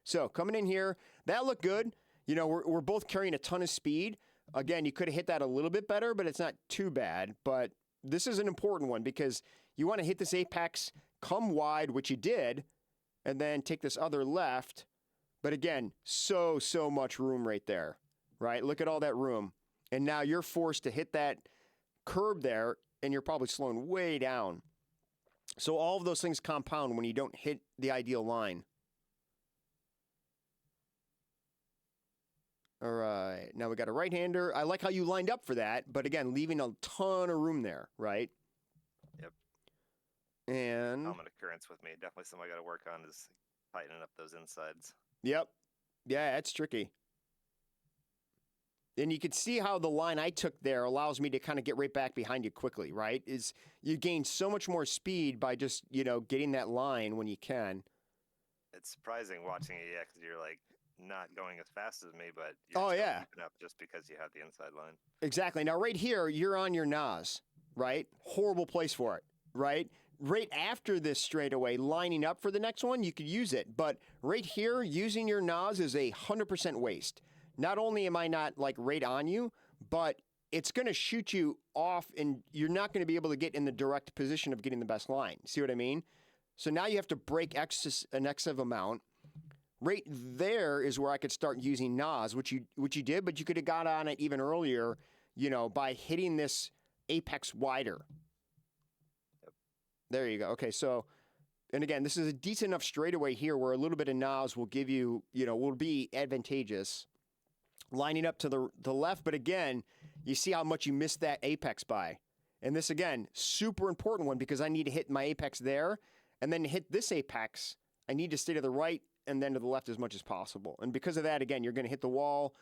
So coming in here, that looked good. We're both carrying a ton of speed. Again, you could have hit that a little bit better, but it's not too bad. But this is an important one, because you want to hit this apex, come wide, which you did, and then take this other left. But again, so much room right there, right? Look at all that room. And now you're forced to hit that curb there, and you're probably slowing way down. So all of those things compound when you don't hit the ideal line. All right, now we got a right-hander. I like how you lined up for that, but again, leaving a ton of room there, right? Yep. And common occurrence with me. Definitely something I got to work on is tightening up those insides. Yep. Yeah, that's tricky. And you can see how the line I took there allows me to kind of get right back behind you quickly, right? Is you gain so much more speed by just, getting that line when you can. It's surprising watching it, yeah, because you're like not going as fast as me, but you're Oh, still yeah. keeping up just because you have the inside line. Exactly. Now, right here, you're on your NOS, right? Horrible place for it, right? Right after this straightaway, lining up for the next one, you could use it. But right here, using your NOS is 100% waste. Not only am I not like right on you, but it's going to shoot you off, and you're not going to be able to get in the direct position of getting the best line. See what I mean? So now you have to break an excessive amount. Right there is where I could start using NOS, which you did, but you could have got on it even earlier, by hitting this apex wider. Yep. There you go. Okay, so, and again, this is a decent enough straightaway here where a little bit of NOS will give you, will be advantageous. Lining up to the left, but again, you see how much you missed that apex by. And this, again, super important one, because I need to hit my apex there, and then hit this apex, I need to stay to the right and then to the left as much as possible. And because of that, again, you're going to hit the wall.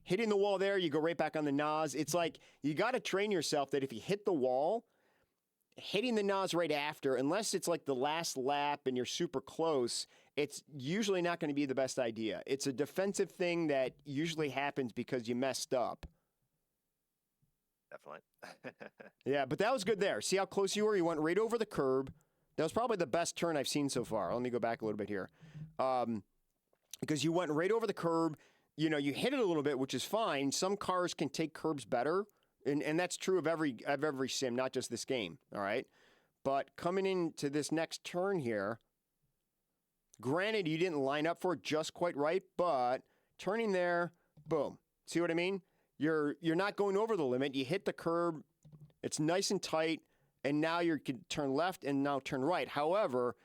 Hitting the wall there, you go right back on the NOS. It's like you got to train yourself that if you hit the wall, hitting the NOS right after, unless it's like the last lap and you're super close, it's usually not going to be the best idea. It's a defensive thing that usually happens because you messed up. definitely. Yeah, but that was good there. See how close you were? You went right over the curb. That was probably the best turn I've seen so far. Let me go back a little bit here. Because you went right over the curb. You know, you hit it a little bit, which is fine. Some cars can take curbs better, and that's true of every sim, not just this game, all right? But coming into this next turn here, granted, you didn't line up for it just quite right, but turning there, boom. See what I mean? You're not going over the limit. You hit the curb. It's nice and tight, and now you can turn left and now turn right. However,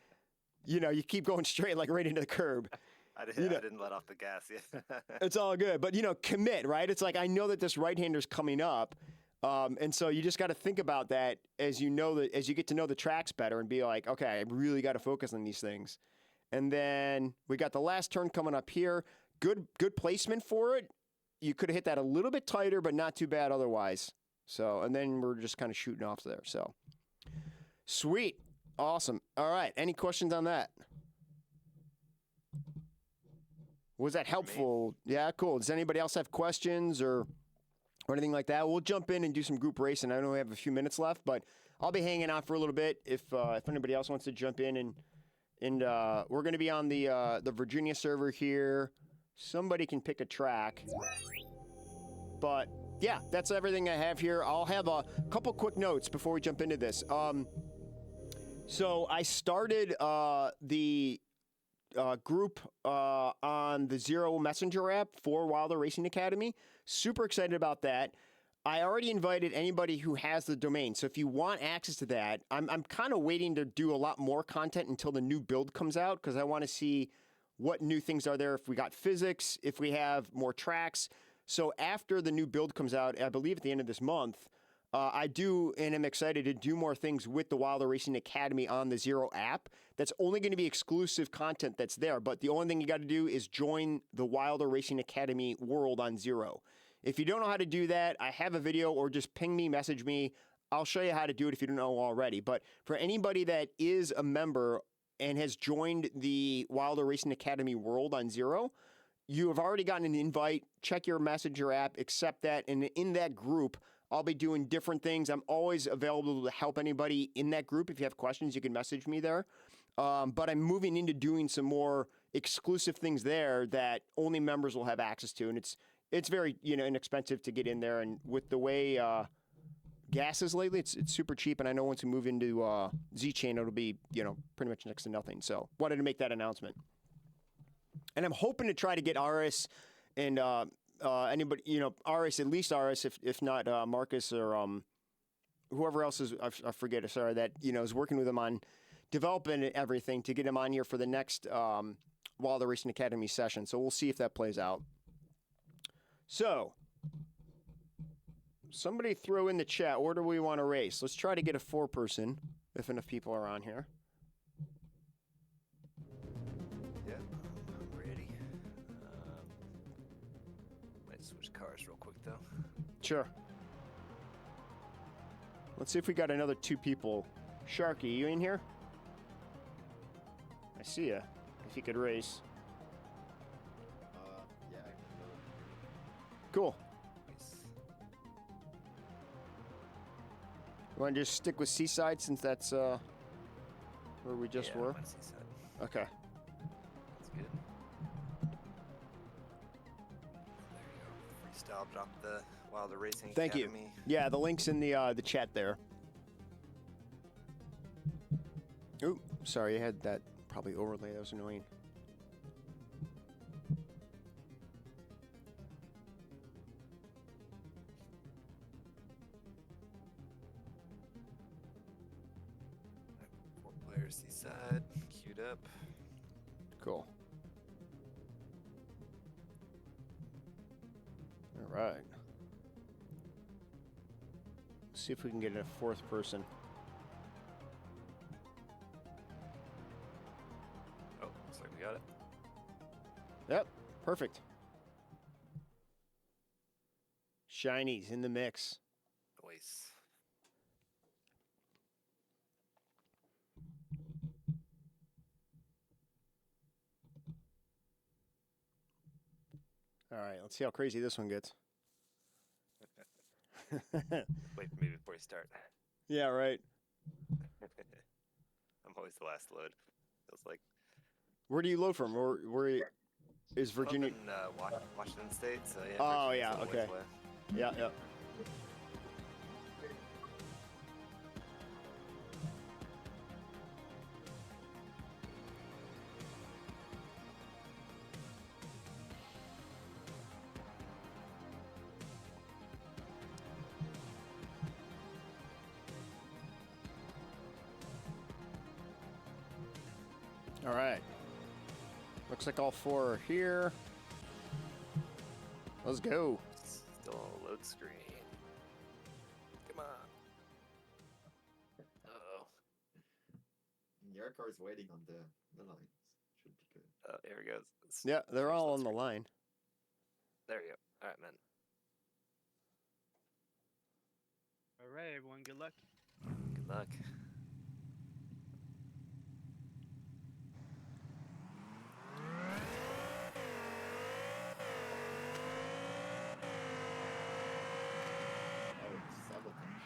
you know, you keep going straight, like right into the curb. I didn't let off the gas yet. It's all good, but you know, commit, right? It's like I know that this right-hander's coming up, and so you just got to think about that as you get to know the tracks better and be like, okay, I really got to focus on these things. And then we got the last turn coming up here. Good placement for it. You could have hit that a little bit tighter, but not too bad otherwise. So, and then we're just kind of shooting off there. So, sweet, awesome. All right, any questions on that? Was that helpful? Yeah, cool. Does anybody else have questions or anything like that? We'll jump in and do some group racing. I know we have a few minutes left, but I'll be hanging out for a little bit if anybody else wants to jump in and we're going to be on the Virginia server here. Somebody can pick a track, but yeah, that's everything I have here. I'll have a couple quick notes before we jump into this. So I started the group on the Zero Messenger app for Wilder Racing Academy. Super excited about that. I already invited anybody who has the domain. So if you want access to that, I'm kind of waiting to do a lot more content until the new build comes out because I want to see what new things are there. If we got physics, if we have more tracks. So after the new build comes out, I believe at the end of this month, I do and am excited to do more things with the Wilder Racing Academy on the Zero app. That's only going to be exclusive content that's there. But the only thing you got to do is join the Wilder Racing Academy world on Zero. If you don't know how to do that, I have a video, or just ping me, message me. I'll show you how to do it if you don't know already. But for anybody that is a member and has joined the Wilder Racing Academy world on Zero, you have already gotten an invite. Check your Messenger app, accept that, and in that group, I'll be doing different things. I'm always available to help anybody in that group. If you have questions, you can message me there. But I'm moving into doing some more exclusive things there that only members will have access to, and it's very inexpensive to get in there. And with the way gas is lately, it's super cheap. And I know once we move into Z-Chain, it'll be pretty much next to nothing. So wanted to make that announcement. And I'm hoping to try to get RS and anybody, RS, at least RS, if not Marcus or whoever else is, I forget, sorry, that, is working with him on developing everything to get him on here for the next Wilder Racing Academy session. So we'll see if that plays out. So, somebody throw in the chat, where do we want to race? Let's try to get a 4-person, if enough people are on here. Yeah, I'm ready. Might switch cars real quick, though. Sure. Let's see if we got another 2 people. Sharky, you in here? I see ya. If you could race. Yeah, I can go. Cool. Nice. You want to just stick with Seaside since that's where we just were? I'm on Seaside. Okay. That's good. There you go. Freestyle drop the Wilder Racing Thank you. Academy. Yeah, the link's in the chat there. Ooh, sorry, I had that probably overlay. That was annoying. Four players Seaside, queued up. Cool. All right. Let's see if we can get a 4th person. Oh, looks like we got it. Yep, perfect. Shiny's in the mix. Nice. All right, let's see how crazy this one gets. Wait for me before you start. Yeah, right. I'm always the last to load. Feels like. Where do you load from? Where is Virginia? I'm up in Washington State, so yeah. Oh, Virginia's yeah, a little okay. ways away. Yeah, yeah. All right. Looks like all 4 are here. Let's go. Still on load screen. Come on. Uh-oh. Your car's waiting on the lines. Should be good. Oh, here it goes. Yeah, they're Change all load on the screen. line. There we go. All right, man. All right, everyone. Good luck. Good luck. Oh, sabotage.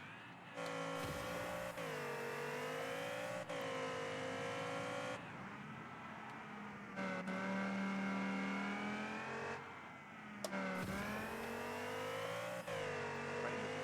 Right in the wall.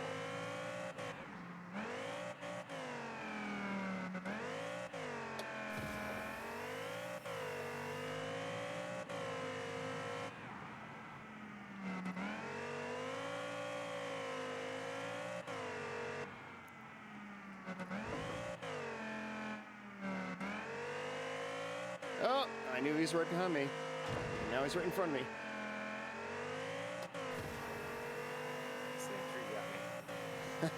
Oh, I knew he was right behind me. Now he's right in front of me. Same tree got me. That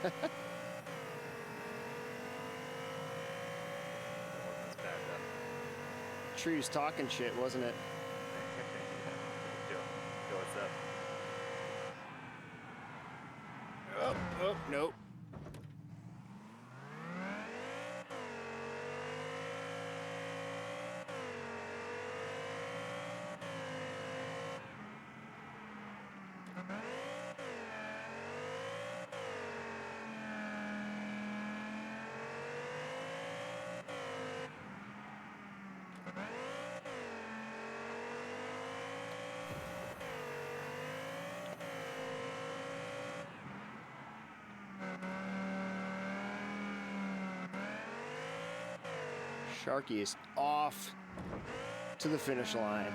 wasn't as bad though. Tree was talking shit, wasn't it? Joe, what's up? Oh, nope. Sharky is off to the finish line.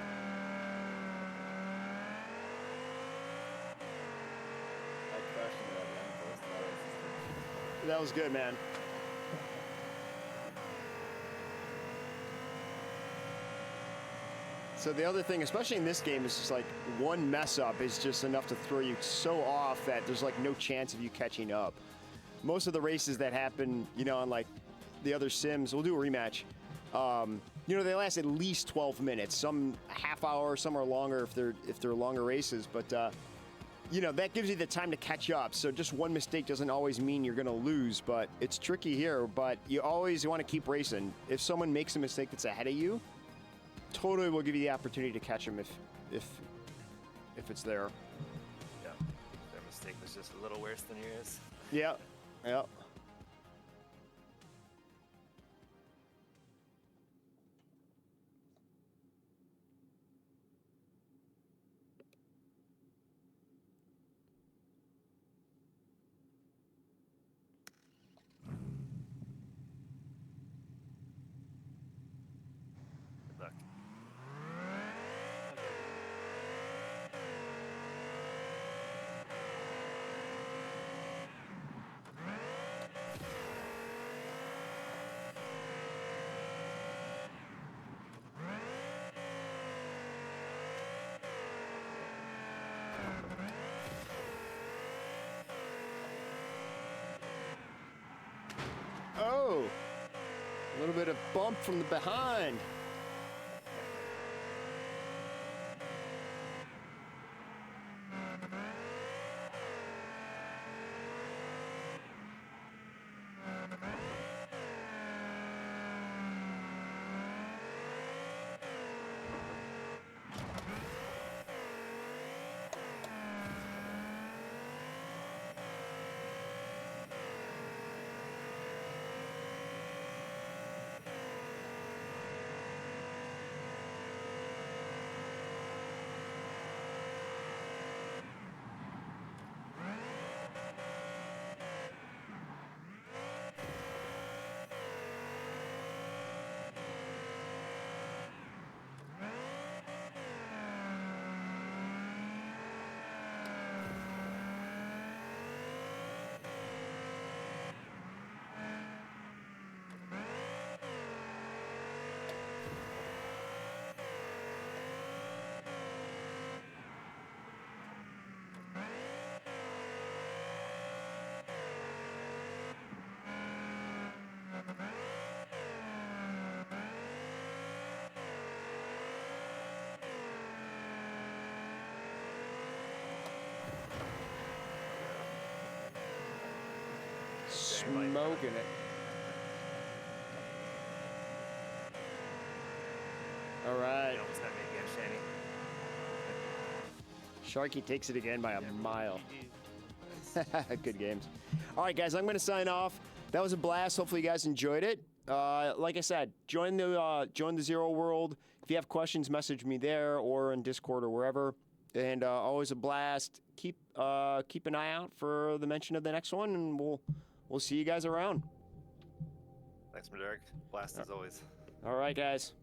I crashed into that lamppost. That was good, man. So the other thing, especially in this game, is just like one mess up is just enough to throw you so off that there's like no chance of you catching up. Most of the races that happen, you know, on like the other sims, we'll do a rematch. You know, they last at least 12 minutes. Some half hour, some are longer if they're longer races. But you know, that gives you the time to catch up. So just one mistake doesn't always mean you're going to lose. But it's tricky here. But you always want to keep racing. If someone makes a mistake that's ahead of you, totally will give you the opportunity to catch them if it's there. Yeah. Their mistake was just a little worse than yours. Yeah, yeah. Good luck. Oh, a little bit of bump from the behind. smoking it. All right. You almost had me again, Shanny. Sharky takes it again by a mile. GG. Good games. All right, guys, I'm going to sign off. That was a blast. Hopefully, you guys enjoyed it. Like I said, join the Zero World. If you have questions, message me there or in Discord or wherever. And always a blast. Keep an eye out for the mention of the next one, and we'll see you guys around. Thanks, Medurik. Blast as always. All right, guys.